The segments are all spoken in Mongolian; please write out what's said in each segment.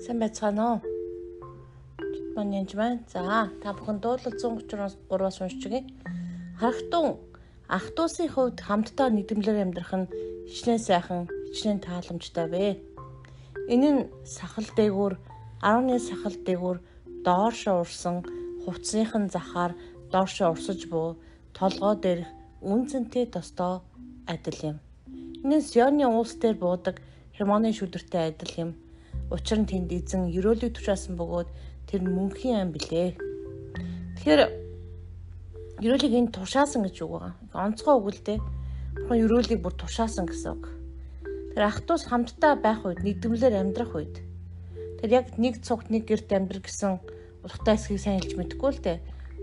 Сайн байцгаана уу? Манай янж байна. За, та бүхэн дуудлал 133-аас уншиж өгье. Харахтун ах トゥ усын хувьд хамтдаа нэгдмэлээр амьдрах нь хичнээн сайхан, хичнээн тааламжтай вэ. Энэ нь сахал дээгүүр, 10-ны сахал дээгүүр доошо урсан хувцсынхан захаар доошо урсаж буй толгой дээрх үнцэнтэй тостоо адил юм. Энэ нь Сионы уус дээр буудаг Хермоны шүдэртэй адил юм. Учир нь тэнд эзэн ерөөлийг тушаасан бөгөөд тэр мөнхийн ам билээ. Тэгэхээр ерөөлийг энэ тушаасан гэж үг байгаа. Онцгой үг л дээ. Бурхан ерөөлийг бүр тушаасан гэсэн үг. Тэр ах トゥ ус хамтдаа байх үед, нэгдмэлээр амьдрах үед тэр яг нэг цугт нэг гэрт амьдрах гэсэн утгатай эсхийг сайн хэлж мэдэхгүй л дээ.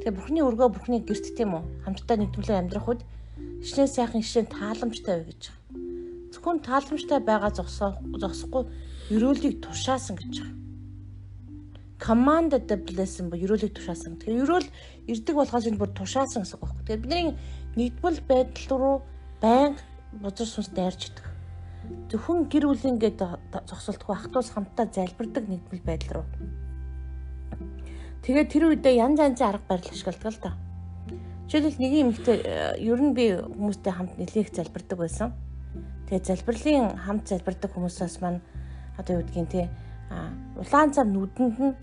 Тэгээ Бурханы өргөө Бурханы гэрт тийм үү? Хамтдаа нэгдмэлээр амьдрах үед хичнээн сайхан хичнээн тааламжтай вэ гэж байгаа. Зөвхөн тааламжтай байгаа зогсохгүй ерөөлийг тушаасан гэж байгаа. Commanded the blessing бо ерөөлийг тушаасан. Тэгэхээр ерөөл ирдэг болохоос энэ бүр тушаасан гэсэн үг байна. Тэгэхээр бидний нэгдмэл байдал руу байнга бузар сүнс дайрч идэг. Зөвхөн гэр бүлийн гээд зогсолтгүй ах トゥ ус хамтдаа залбирдаг нэгдмэл байдал руу. Тэгээд тэр үедээ янз янзын арга барил ашигладаг л та. Жишээлбэл нэг эмэгтэй ер нь би хүмүүстэй хамт нэлээх залбирдаг байсан. Тэгээд залбирлын хамт залбирдаг хүмүүсээс маань одоо юу гэдгийг те улаан цав нүдэнд нь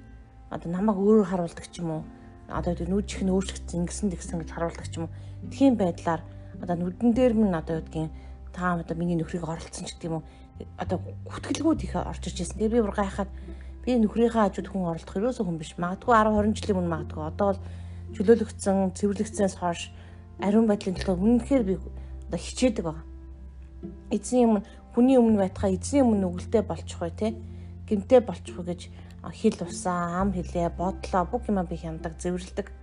одоо намайг өөрөөр харуулдаг ч юм уу. Одоо юу нүүж их нь өөрчлөгдсөн ингэсэн тэгсэн гэж харуулдаг ч юм уу. Тийм байдлаар одоо нүдэн дээр минь одоо юу гэдгийг та одоо миний нөхрийг оролцсон ч гэдэг юм уу. Одоо хүтгэлгүүд их орж иж байсан. Тэгээ би бүр гайхаад би нөхрийнхээ хажууд хүн оролцох ерөөсөө хүн биш. Магадгүй 10 20 жилийн өмнө магадгүй одоо бол чөлөөлөгдсөн, цэвэрлэгдсэнээс хойш ариун байдлын төлөө үнэхээр би одоо хичээдэг байгаа. Эзний өмнө хүний өмнө байтхаа эзний өмнө нүгэлтэй болчих бай те. Гэмтэй болчих гэж хил усаа, ам хэлээ, бодлоо бүх юм би хяндаг, зэвэрлдэг.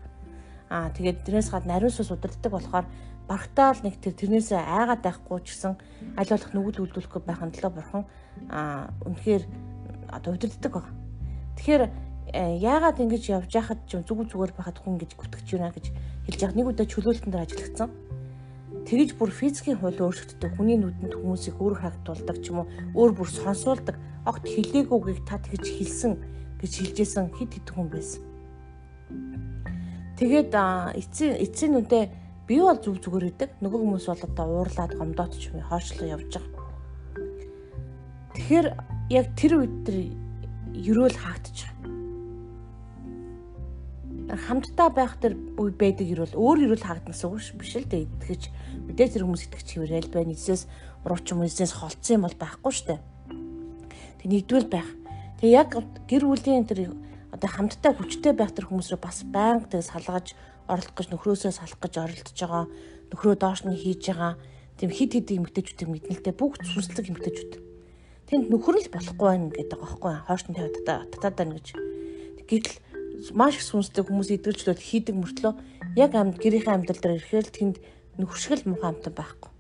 Тэгээд тэрнээс гадна ариун сүнс удирддаг болохоор багтаал нэг тэрнээсээ айгаад байхгүй ч гэсэн аль болох нүгэл үлдүүлэхгүй байхын төлөө бурхан үнэхээр одоо удирддаг байна. Тэгэхээр яагаад ингэж явж яхад ч зүгээр байхад хүн гэж гүтгэж байна гэж хэлж яах. Нэг удаа чөлөөлтөнд дээр ажиллагдсан. Тэгэж бүр физикийн хууль өөрчлөгддөг. Хүний нүдэнд хүмүүсийг өөр харагдуулдаг ч юм уу, өөр бүр сонсуулдаг. Огт хэлээгүйгийг та тэгж хэлсэн гэж хэлжсэн хэд хэд хүн байсан. Тэгээд эцсийн үедээ би бол зүгээр идэг. Нөгөө хүмүүс бол одоо уурлаад гомдоод ч юм хойшлоо явж байгаа. Тэгэхээр яг тэр үед тэр ерөөл хаагдчих. Хамтдаа байх тэр үе байдаг ерөөл өөр ерөөл хаагдсан гэсэн үг биш л дээ. Итгэж мэдээж тэр хүмүүс итгэж хэврээл байна. Эцэс урууч юм эцэс холцсон юм бол байхгүй шүү дээ. Тэг нэгдвэл байх. Тэг яг гэр бүлийн тэр одоо хамтдаа хүчтэй байх тэр хүмүүсрээ бас байнга тэг салгаж оролдох гэж нөхрөөсөө салах гэж оролдож байгаа. Нөхрөө доош нь хийж байгаа. Тэм хид эмэгтэйчүүдийг мэднэлтэй бүгд сүнслэг эмэгтэйчүүд. Тэнд нөхөр л болохгүй байх гэдэг байгаа байхгүй юу? Хойш нь тавиад татаад байна гэж. Гэтэл маш их сүнслэг хүмүүс идэлжлээд хийдэг мөртлөө яг гэрийнхээ амьдрал дээр ирэхээр тэнд нөхөршгөл муухай амтан байхгүй.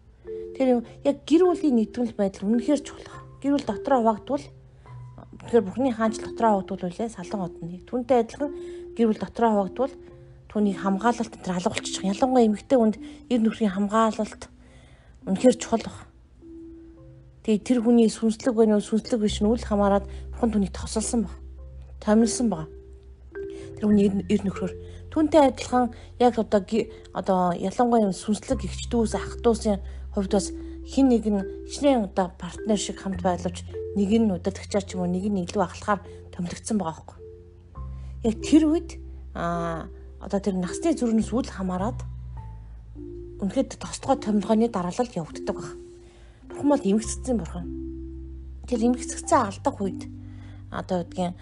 Тэр яг гэр бүлийн нэгдмэл байдал үнэхээр чухал. Гэр бүл дотроо хуваагдвал тэгэхээр Бурхны хаанч дотроо хуваагдвал үлээ салан одно. Түүнтэй адилхан гэр бүл дотроо хуваагдвал түүний хамгаалалт тэр алга болчих. Ялангуяа эмэгтэй хүнд эр нөхрийн хамгаалалт үнэхээр чухал байна. Тэгээ тэр хүний сүнслэг байна уу, сүнслэг биш нь үл хамааран Бурхан түүнийг тосолсон баг. Томилсон баг. Тэр хүний эр нөхрөөр түүнтэй адилхан яг одоо ялангуяа сүнслэг эгч дүүс ах トゥ усын хувьд бас хин нэг нь хичнээн одоо партнер шиг хамт байлавч нэг нь удирдагчаар ч юм уу нэг нь илүү ахлахаар томилогдсон байгаа байхгүй. Яг тэр үед одоо тэр насны зүрхнээс үл хамааран үнэхээр тосгой томилгооны дараалал явагддаг баг. Бурхан бол эмгэгцсэн бурхан. Тэр эмгэгцсэн алдах үед одоо гэдгийг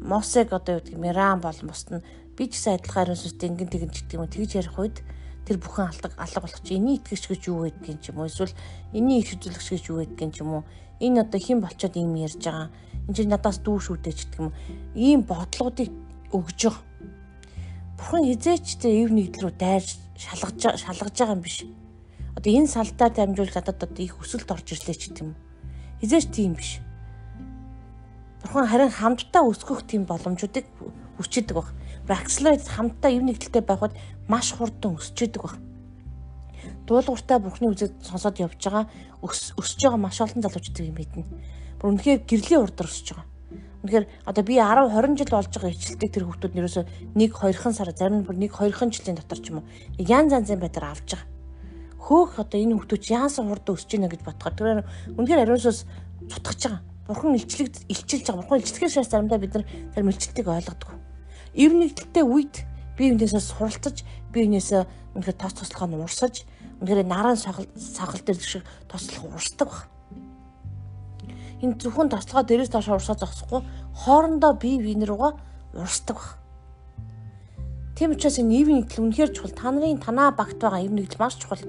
Мосег одоо юу гэдэг Мирам бол бусд нь би ч гэсэн адилхан ариун сүнстэй ингэн тэгэн ч гэдэг юм тэгж ярих үед тэр бүхэн алга болох чи эний итгэгч гэж юу гэдгийг ч юм уу эсвэл эний их хөдөлгөгч гэж юу гэдгийг ч юм уу энэ одоо хэн болчоод ийм ярьж байгаа энэ чинь надаас дүү шүүдэй ч гэдэг юм ийм бодлогуудыг өгж байгаа. Бурхан хизээч тэр ив нэгдэл рүү дайрж шалгаж байгаа юм биш. Одоо энэ салдаа дамжуулж одоо их өсөлт орж ирлээ ч гэдэг юм. Хизээч тийм биш. Бурхан харин хамтдаа өсгөх тийм боломжуудыг хүчээдэг баг. Accelerate хамтдаа ив нэгдэлтэй байхад маш хурдан өсчээдэг баг. Дуулууртай Бурханы үзэл сонсоод явж байгаа өсөж байгаа маш олон залуучуудыг юм мэднэ. Бүр үнэхээр гэрлийн урдар өсөж байгаа. Үнэхээр одоо би 10 20 жил болж байгаа хичээлтэй тэр хүүхдүүд нэрөөсөө 1-2 сар зарим нь бүр 1-2 жилийн дотор ч юм уу янз янзын байдлаар авч байгаа. Хөөх одоо энэ хүүхдүүд яасан хурд өсөж гинэ гэж бодохоор тэр үнэхээр ариунсаас цутгаж байгаа. Бурхан илчилж байгаа. Бурхан илчлэхээр шээс заримдаа бид нар тэр илчилтийг ойлгодог. Ив нэгдэлтэй үед бие биенээсээ суралцаж, бие биенээсээ үнэхээр тос тослохоо нь урсаж, үнэхээр нарийн сагал дээр шиг тослох урсдаг баг. Энэ зөвхөн тослогоо дээрээс доош урсаа зогсохгүй хоорондоо бие биен руугаа урсдаг баг. Тийм учраас энэ ив нэгдэл үнэхээр чухал. Танаа багт байгаа ив нэгдэл маш чухал.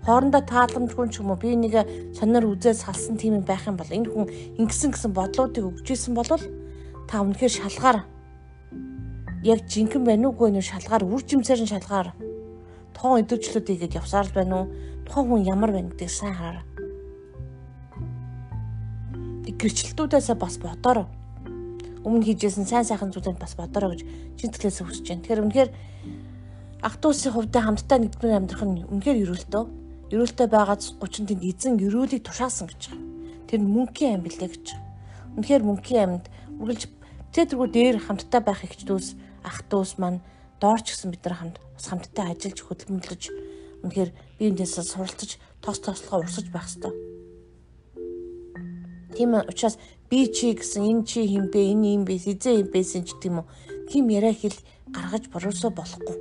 Хоорондоо тааламжгүй ч юм уу би нэг сонир үзээ салсан тийм юм байх юм бол энэ хүн ингэсэн бодлоодыг өгч ийсэн бол та үнэхээр шалгаар яг жинхэнэ байна уугүй нэ шалгаар үр жимсээр нь шалгаар тоон өдөржлүүд игээд явсаар л байна уу? Тухайн хүн ямар байна гэдгийг сайн хараа. Гэрчлэлтүүдээс бас бодороо. Өмнө хийжсэн сайн сайхан зүйлэнд бас бодороо гэж чинтгэлээс хүсэж байна. Тэгэхээр үнэхээр ах トゥ усын хувьд хамтдаа нэгдмээр амьдрах нь үнэхээр ерөөлтөө. Ерөөлтөө байгаад 30 тэнд эзэн ерөөлийг тушаасан гэж байгаа. Тэр нь мөнхийн амь билээ гэж. Үнэхээр мөнхийн амьд үргэлж тэргүү дээр хамтдаа байх их дүүс ах トゥ ус маань доорч гисэн бид нар хамтдаа ажиллаж хөдөлмөрлөж үнэхээр биеийнхээсээ суралцаж тос тослогоо урсаж байх хэрэгтэй. Тийм учраас би чи гэсэн энэ чи хинбэ энэ юм бэ эзэн юм байсан ч гэдэм үү тийм яриа хэл гаргаж боросоо болохгүй.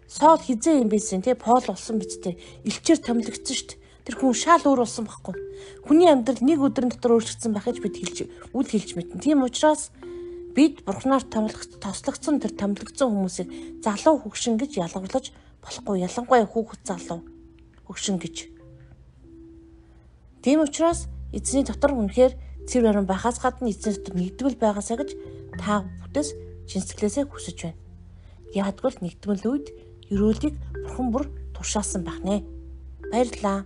Саул хизээ юм байсан те Пол болсон биз дээ. Илчээр томилогдсон шүү дээ. Тэр хүн шал өөр болсон байхгүй. Хүний амьдрал нэг өдрийн дотор өөрчлөгдсөн байхаж бид үл хэлж мэднэ. Тийм учраас бид бурхнаар тослогдсон тэр томилогдсон хүмүүсийг залуу хөгшин гэж ялгарлаж болохгүй. Ялангуяа хүүхэд залуу хөгшин гэж. Тийм учраас эзний дотор үнэхээр цэвэр харин байхаас гадна эзний дотор нэгдвэл байгаасаа гэж та бүхэс жинсгэлээсээ хүсэж байна. Ягдгүйл нэгдмэл үед ерөөлийг бурхан бүр тушаасан байх нэ. Баярлалаа.